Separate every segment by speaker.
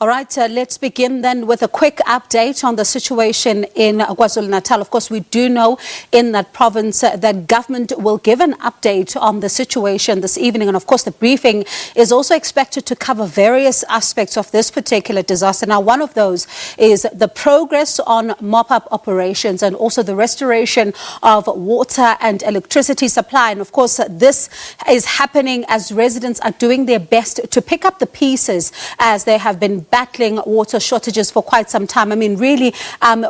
Speaker 1: All right, let's begin then with a quick update on the situation in KwaZulu-Natal. Of course, we do know in that province that government will give an update on the situation this evening. And of course, the briefing is also expected to cover various aspects of this particular disaster. Now, one of those is the progress on mop-up operations and also the restoration of water and electricity supply. And of course, this is happening as residents are doing their best to pick up the pieces as they have been battling water shortages for quite some time. I mean, really,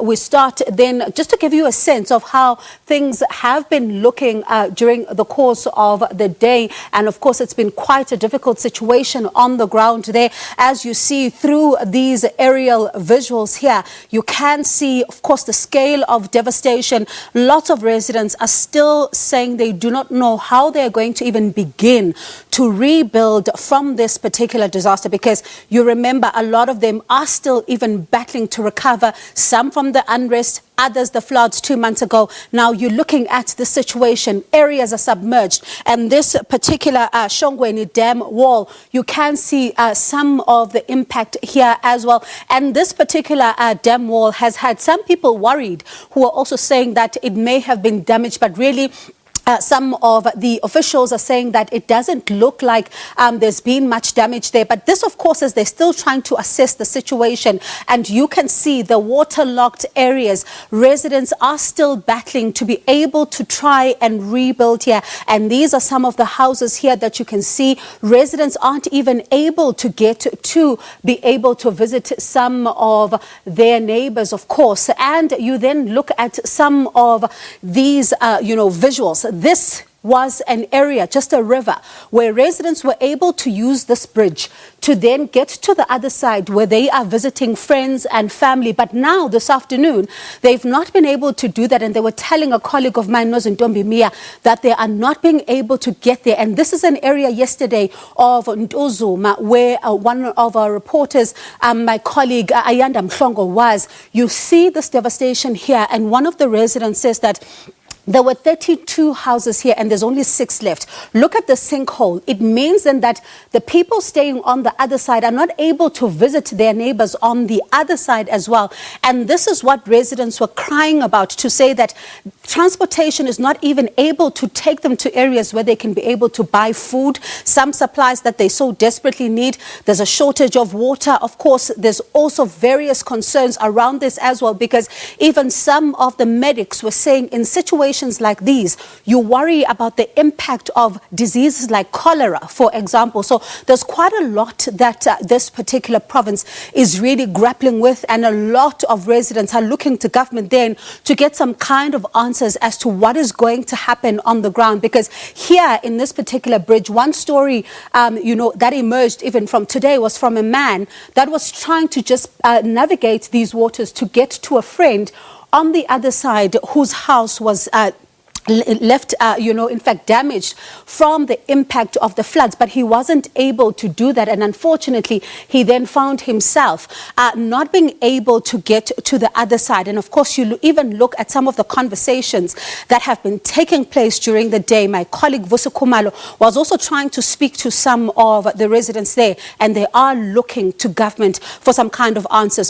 Speaker 1: we start then just to give you a sense of how things have been looking during the course of the day. And of course, it's been quite a difficult situation on the ground there. As you see through these aerial visuals here, you can see, of course, the scale of devastation. Lots of residents are still saying they do not know how they're going to even begin to rebuild from this particular disaster, because you remember a lot of them are still even battling to recover, some from the unrest, others the floods 2 months ago. Now you're looking at the situation, areas are submerged, and this particular Shongweni Dam wall, you can see some of the impact here as well. And this particular dam wall has had some people worried, who are also saying that it may have been damaged, but really some of the officials are saying that it doesn't look like there's been much damage there. But this, of course, is they're still trying to assess the situation. And you can see the waterlogged areas. Residents are still battling to be able to try and rebuild here. And these are some of the houses here that you can see. Residents aren't even able to get to be able to visit some of their neighbors, of course. And you then look at some of these, visuals. This was an area, just a river, where residents were able to use this bridge to then get to the other side where they are visiting friends and family. But now, this afternoon, they've not been able to do that. And they were telling a colleague of mine, Nozintombi Mia, that they are not being able to get there. And this is an area yesterday of Ntuzuma, where one of our reporters, my colleague Ayanda Mhlongo, was. You see this devastation here. And one of the residents says that there were 32 houses here and there's only 6 left. Look at the sinkhole. It means then that the people staying on the other side are not able to visit their neighbors on the other side as well. And this is what residents were crying about, to say that transportation is not even able to take them to areas where they can be able to buy food, some supplies that they so desperately need. There's a shortage of water. Of course, there's also various concerns around this as well, because even some of the medics were saying in situations like these, you worry about the impact of diseases like cholera, for example. So there's quite a lot that this particular province is really grappling with, and a lot of residents are looking to government then to get some kind of answers as to what is going to happen on the ground. Because here in this particular bridge, one story, that emerged even from today was from a man that was trying to just navigate these waters to get to a friend on the other side, whose house was left, in fact, damaged from the impact of the floods. But he wasn't able to do that. And unfortunately, he then found himself not being able to get to the other side. And of course, you even look at some of the conversations that have been taking place during the day. My colleague Vusi Khumalo was also trying to speak to some of the residents there, and they are looking to government for some kind of answers.